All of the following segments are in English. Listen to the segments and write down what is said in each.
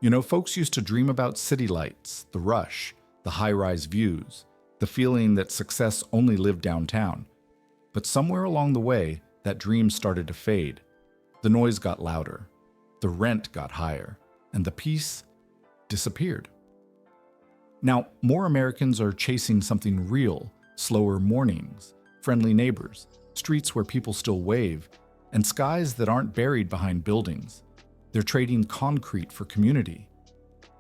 You know, folks used to dream about city lights, the rush, the high-rise views, the feeling that success only lived downtown. But somewhere along the way, that dream started to fade. The noise got louder, the rent got higher, and the peace disappeared. Now, more Americans are chasing something real: slower mornings, friendly neighbors, streets where people still wave, and skies that aren't buried behind buildings. They're trading concrete for community.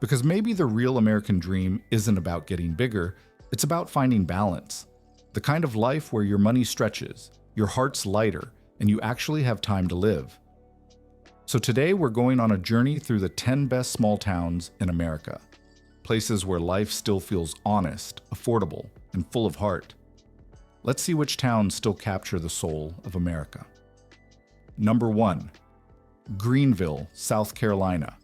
Because maybe the real American dream isn't about getting bigger, it's about finding balance. The kind of life where your money stretches, your heart's lighter, and you actually have time to live. So today we're going on a journey through the 10 best small towns in America. Places where life still feels honest, affordable, and full of heart. Let's see which towns still capture the soul of America. Number 1. Greenville, South Carolina.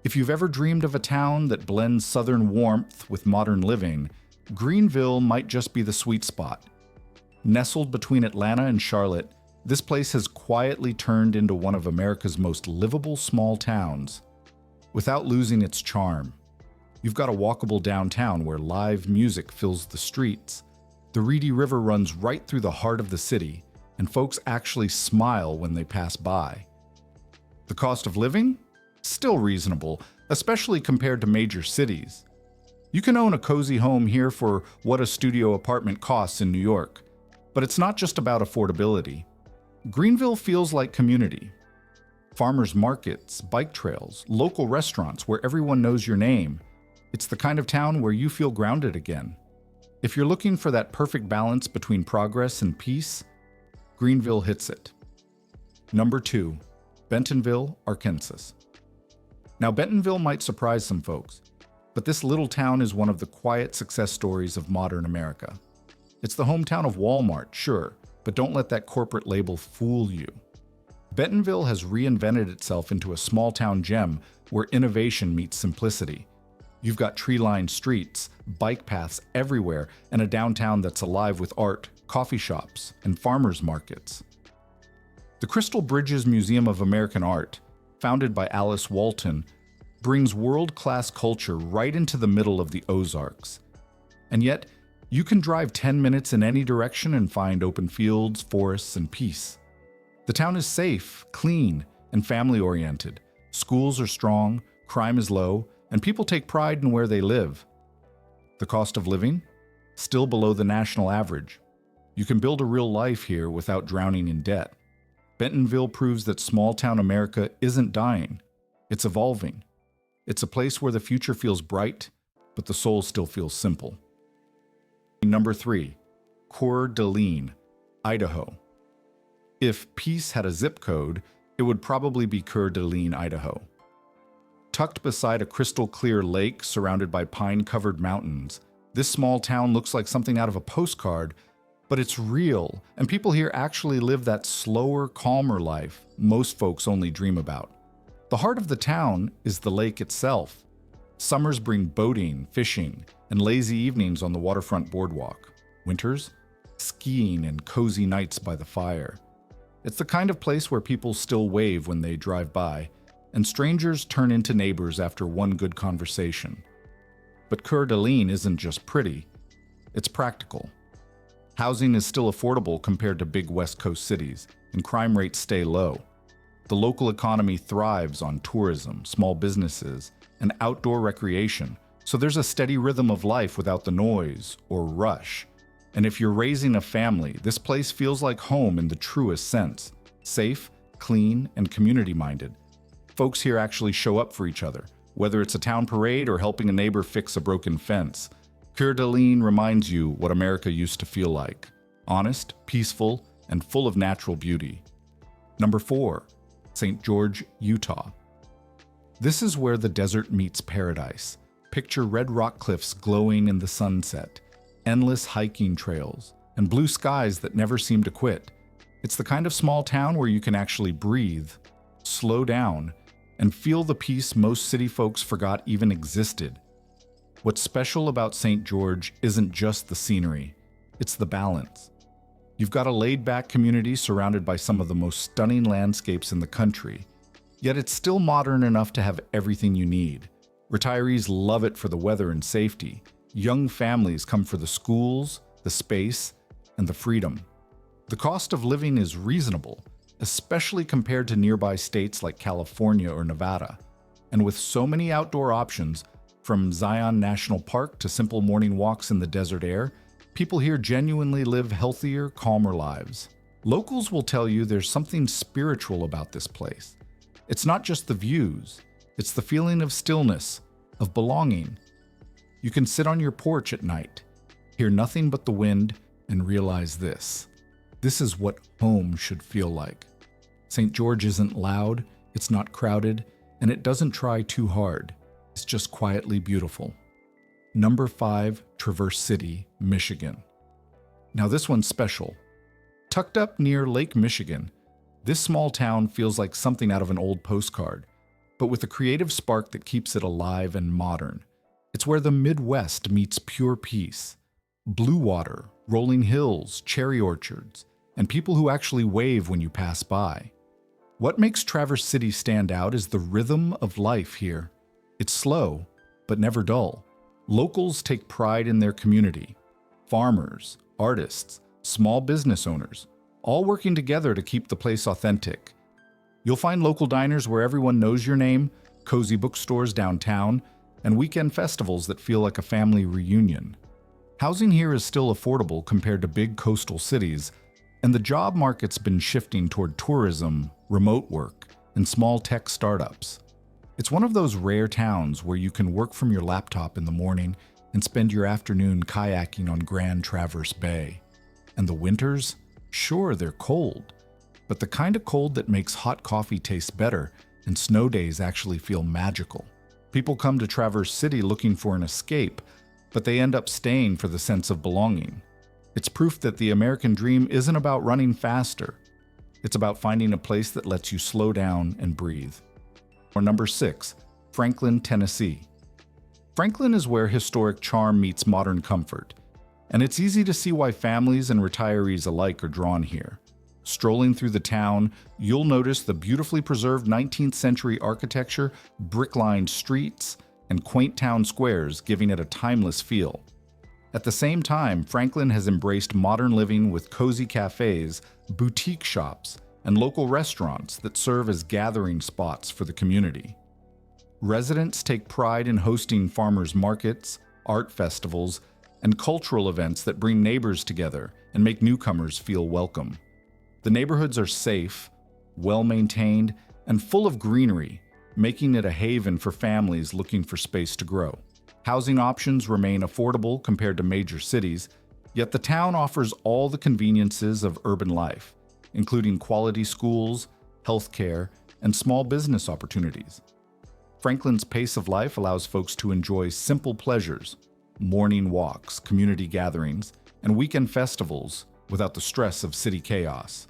If you've ever dreamed of a town that blends southern warmth with modern living, Greenville might just be the sweet spot. Nestled between Atlanta and Charlotte, this place has quietly turned into one of America's most livable small towns, without losing its charm. You've got a walkable downtown where live music fills the streets. The Reedy River runs right through the heart of the city, and folks actually smile when they pass by. The cost of living? Still reasonable, especially compared to major cities. You can own a cozy home here for what a studio apartment costs in New York. But it's not just about affordability. Greenville feels like community. Farmers markets, bike trails, local restaurants where everyone knows your name. It's the kind of town where you feel grounded again. If you're looking for that perfect balance between progress and peace, Greenville hits it. Number 2, Bentonville, Arkansas. Now, Bentonville might surprise some folks, but this little town is one of the quiet success stories of modern America. It's the hometown of Walmart, sure, but don't let that corporate label fool you. Bentonville has reinvented itself into a small-town gem where innovation meets simplicity. You've got tree-lined streets, bike paths everywhere, and a downtown that's alive with art, coffee shops, and farmers markets. The Crystal Bridges Museum of American Art, founded by Alice Walton, brings world-class culture right into the middle of the Ozarks. And yet, you can drive 10 minutes in any direction and find open fields, forests, and peace. The town is safe, clean, and family-oriented. Schools are strong, crime is low, and people take pride in where they live. The cost of living? Still below the national average. You can build a real life here without drowning in debt. Bentonville proves that small-town America isn't dying. It's evolving. It's a place where the future feels bright, but the soul still feels simple. Number 3, Coeur d'Alene, Idaho. If peace had a zip code, it would probably be Coeur d'Alene, Idaho. Tucked beside a crystal-clear lake surrounded by pine-covered mountains, this small town looks like something out of a postcard, but it's real, and people here actually live that slower, calmer life most folks only dream about. The heart of the town is the lake itself. Summers bring boating, fishing, and lazy evenings on the waterfront boardwalk. Winters? Skiing and cozy nights by the fire. It's the kind of place where people still wave when they drive by, and strangers turn into neighbors after one good conversation. But Coeur d'Alene isn't just pretty, it's practical. Housing is still affordable compared to big West Coast cities, and crime rates stay low. The local economy thrives on tourism, small businesses, and outdoor recreation, so there's a steady rhythm of life without the noise or rush. And if you're raising a family, this place feels like home in the truest sense. Safe, clean, and community-minded. Folks here actually show up for each other, whether it's a town parade or helping a neighbor fix a broken fence. Coeur d'Alene reminds you what America used to feel like. Honest, peaceful, and full of natural beauty. Number 4, St. George, Utah. This is where the desert meets paradise. Picture red rock cliffs glowing in the sunset, endless hiking trails, and blue skies that never seem to quit. It's the kind of small town where you can actually breathe, slow down, and feel the peace most city folks forgot even existed. What's special about St. George isn't just the scenery, it's the balance. You've got a laid-back community surrounded by some of the most stunning landscapes in the country, Yet it's still modern enough to have everything you need. Retirees love it for the weather and safety. Young families come for the schools, the space, and the freedom. The cost of living is reasonable, especially compared to nearby states like California or Nevada. And with so many outdoor options, from Zion National Park to simple morning walks in the desert air, people here genuinely live healthier, calmer lives. Locals will tell you there's something spiritual about this place. It's not just the views, it's the feeling of stillness, of belonging. You can sit on your porch at night, hear nothing but the wind, and realize this. This is what home should feel like. St. George isn't loud, it's not crowded, and it doesn't try too hard. It's just quietly beautiful. Number 5, Traverse City, Michigan. Now this one's special. Tucked up near Lake Michigan, this small town feels like something out of an old postcard, but with a creative spark that keeps it alive and modern. It's where the Midwest meets pure peace. Blue water, rolling hills, cherry orchards, and people who actually wave when you pass by. What makes Traverse City stand out is the rhythm of life here. It's slow, but never dull. Locals take pride in their community. Farmers, artists, small business owners, all working together to keep the place authentic. You'll find local diners where everyone knows your name, cozy bookstores downtown, and weekend festivals that feel like a family reunion. Housing here is still affordable compared to big coastal cities, and the job market's been shifting toward tourism, remote work, and small tech startups. It's one of those rare towns where you can work from your laptop in the morning and spend your afternoon kayaking on Grand Traverse Bay. And the winters? Sure, they're cold, but the kind of cold that makes hot coffee taste better and snow days actually feel magical. People come to Traverse City looking for an escape, but they end up staying for the sense of belonging. It's proof that the American dream isn't about running faster. It's about finding a place that lets you slow down and breathe. Or number 6, Franklin, Tennessee. Franklin is where historic charm meets modern comfort, and it's easy to see why families and retirees alike are drawn here. Strolling through the town, you'll notice the beautifully preserved 19th century architecture, brick-lined streets, and quaint town squares, giving it a timeless feel. At the same time, Franklin has embraced modern living with cozy cafes, boutique shops, and local restaurants that serve as gathering spots for the community. Residents take pride in hosting farmers markets, art festivals, and cultural events that bring neighbors together and make newcomers feel welcome. The neighborhoods are safe, well-maintained, and full of greenery, making it a haven for families looking for space to grow. Housing options remain affordable compared to major cities, yet the town offers all the conveniences of urban life, including quality schools, healthcare, and small business opportunities. Franklin's pace of life allows folks to enjoy simple pleasures, morning walks, community gatherings, and weekend festivals without the stress of city chaos.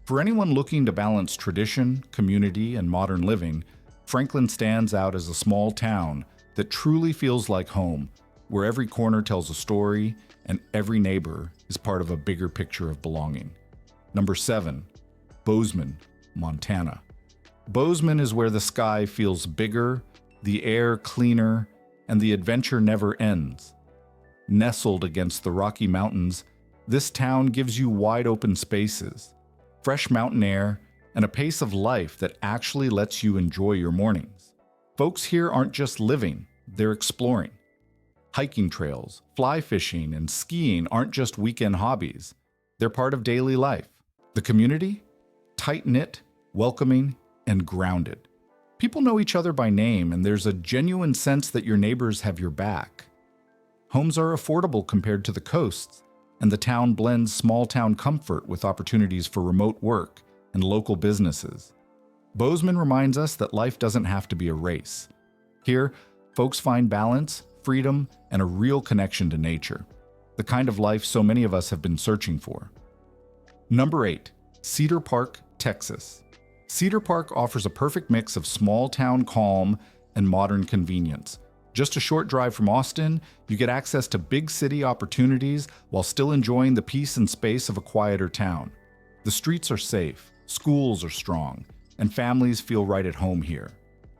For anyone looking to balance tradition, community, and modern living, Franklin stands out as a small town that truly feels like home, where every corner tells a story and every neighbor is part of a bigger picture of belonging. Number 7, Bozeman, Montana. Bozeman is where the sky feels bigger, the air cleaner, and the adventure never ends. Nestled against the Rocky Mountains, this town gives you wide open spaces, fresh mountain air, and a pace of life that actually lets you enjoy your mornings. Folks here aren't just living, they're exploring. Hiking trails, fly fishing, and skiing aren't just weekend hobbies. They're part of daily life. The community? Tight-knit, welcoming, and grounded. People know each other by name, and there's a genuine sense that your neighbors have your back. Homes are affordable compared to the coasts, and the town blends small-town comfort with opportunities for remote work and local businesses. Bozeman reminds us that life doesn't have to be a race. Here, folks find balance, freedom, and a real connection to nature, the kind of life so many of us have been searching for. Number 8, Cedar Park, Texas. Cedar Park offers a perfect mix of small-town calm and modern convenience. Just a short drive from Austin, you get access to big city opportunities while still enjoying the peace and space of a quieter town. The streets are safe, schools are strong, and families feel right at home here.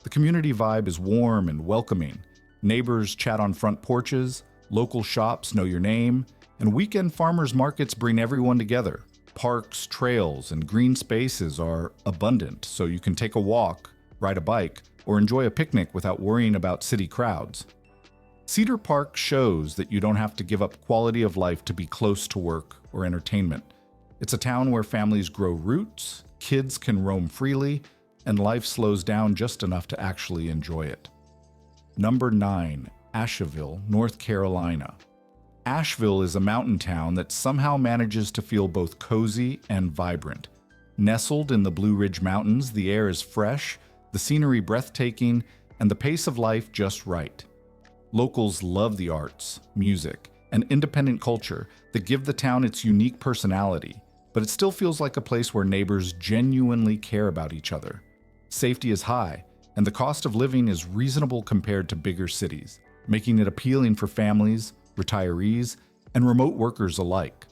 The community vibe is warm and welcoming. Neighbors chat on front porches, local shops know your name, and weekend farmers markets bring everyone together. Parks, trails, and green spaces are abundant, so you can take a walk, ride a bike, or enjoy a picnic without worrying about city crowds. Cedar Park shows that you don't have to give up quality of life to be close to work or entertainment. It's a town where families grow roots, kids can roam freely, and life slows down just enough to actually enjoy it. Number 9, Asheville, North Carolina. Asheville is a mountain town that somehow manages to feel both cozy and vibrant. Nestled in the Blue Ridge Mountains, the air is fresh, the scenery breathtaking, and the pace of life just right. Locals love the arts, music, and independent culture that give the town its unique personality, but it still feels like a place where neighbors genuinely care about each other. Safety is high, and the cost of living is reasonable compared to bigger cities, making it appealing for families, retirees, and remote workers alike.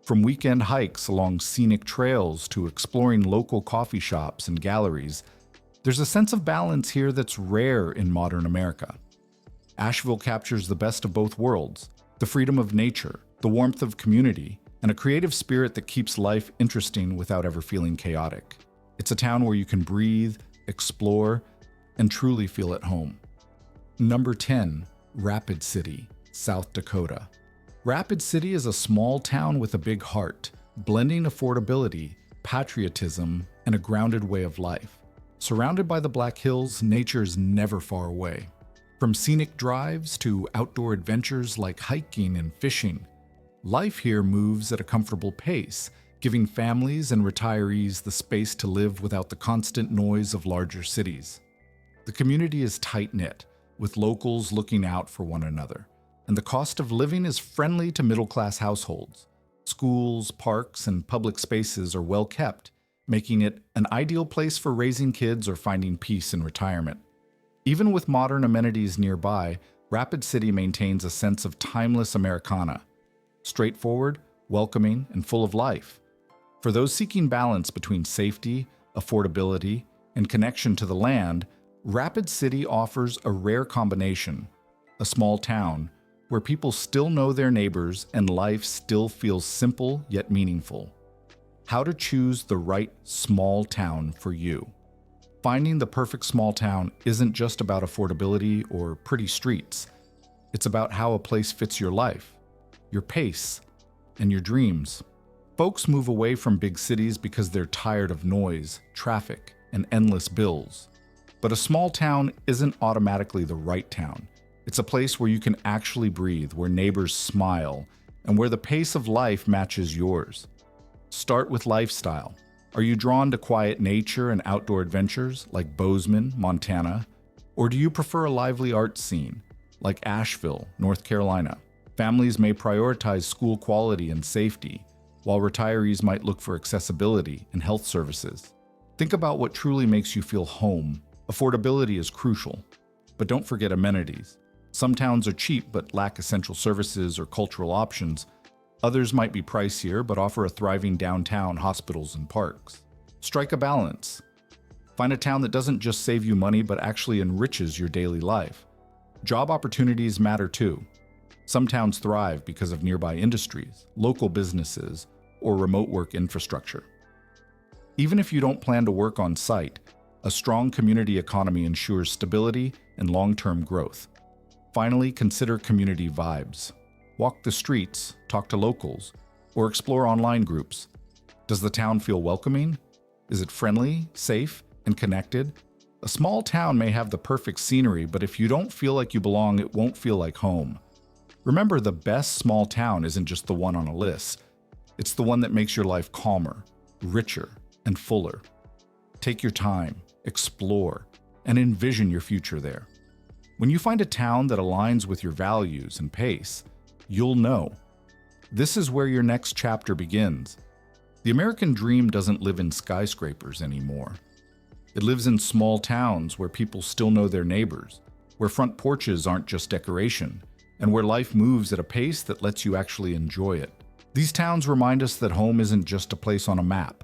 From weekend hikes along scenic trails to exploring local coffee shops and galleries, there's a sense of balance here that's rare in modern America. Asheville captures the best of both worlds, the freedom of nature, the warmth of community, and a creative spirit that keeps life interesting without ever feeling chaotic. It's a town where you can breathe, explore, and truly feel at home. Number 10, Rapid City, South Dakota. Rapid City is a small town with a big heart, blending affordability, patriotism, and a grounded way of life. Surrounded by the Black Hills, nature's never far away. From scenic drives to outdoor adventures like hiking and fishing, life here moves at a comfortable pace, giving families and retirees the space to live without the constant noise of larger cities. The community is tight-knit, with locals looking out for one another, and the cost of living is friendly to middle-class households. Schools, parks, and public spaces are well kept, making it an ideal place for raising kids or finding peace in retirement. Even with modern amenities nearby, Rapid City maintains a sense of timeless Americana. Straightforward, welcoming, and full of life. For those seeking balance between safety, affordability, and connection to the land, Rapid City offers a rare combination. A small town where people still know their neighbors and life still feels simple yet meaningful. How to choose the right small town for you. Finding the perfect small town isn't just about affordability or pretty streets. It's about how a place fits your life, your pace, and your dreams. Folks move away from big cities because they're tired of noise, traffic, and endless bills. But a small town isn't automatically the right town. It's a place where you can actually breathe, where neighbors smile, and where the pace of life matches yours. Start with lifestyle. Are you drawn to quiet nature and outdoor adventures like Bozeman, Montana? Or do you prefer a lively art scene like Asheville, North Carolina? Families may prioritize school quality and safety, while retirees might look for accessibility and health services. Think about what truly makes you feel home. Affordability is crucial, but don't forget amenities. Some towns are cheap but lack essential services or cultural options. Others might be pricier but offer a thriving downtown, hospitals, and parks. Strike a balance. Find a town that doesn't just save you money but actually enriches your daily life. Job opportunities matter too. Some towns thrive because of nearby industries, local businesses, or remote work infrastructure. Even if you don't plan to work on site, a strong community economy ensures stability and long-term growth. Finally, consider community vibes. Walk the streets, talk to locals, or explore online groups. Does the town feel welcoming? Is it friendly, safe, and connected? A small town may have the perfect scenery, but if you don't feel like you belong, it won't feel like home. Remember, the best small town isn't just the one on a list. It's the one that makes your life calmer, richer, and fuller. Take your time, explore, and envision your future there. When you find a town that aligns with your values and pace, you'll know. This is where your next chapter begins. The American dream doesn't live in skyscrapers anymore. It lives in small towns where people still know their neighbors, where front porches aren't just decoration, and where life moves at a pace that lets you actually enjoy it. These towns remind us that home isn't just a place on a map.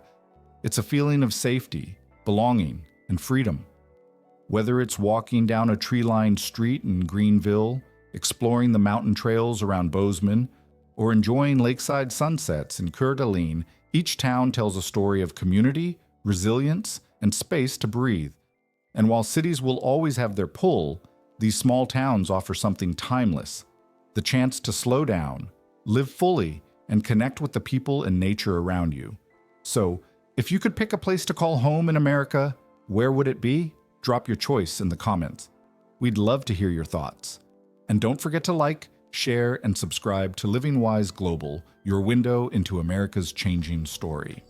It's a feeling of safety, belonging, and freedom. Whether it's walking down a tree-lined street in Greenville, exploring the mountain trails around Bozeman, or enjoying lakeside sunsets in Coeur d'Alene, each town tells a story of community, resilience, and space to breathe. And while cities will always have their pull, these small towns offer something timeless: the chance to slow down, live fully, and connect with the people and nature around you. So, if you could pick a place to call home in America, where would it be? Drop your choice in the comments. We'd love to hear your thoughts. And don't forget to like, share, and subscribe to Living Wise Global, your window into America's changing story.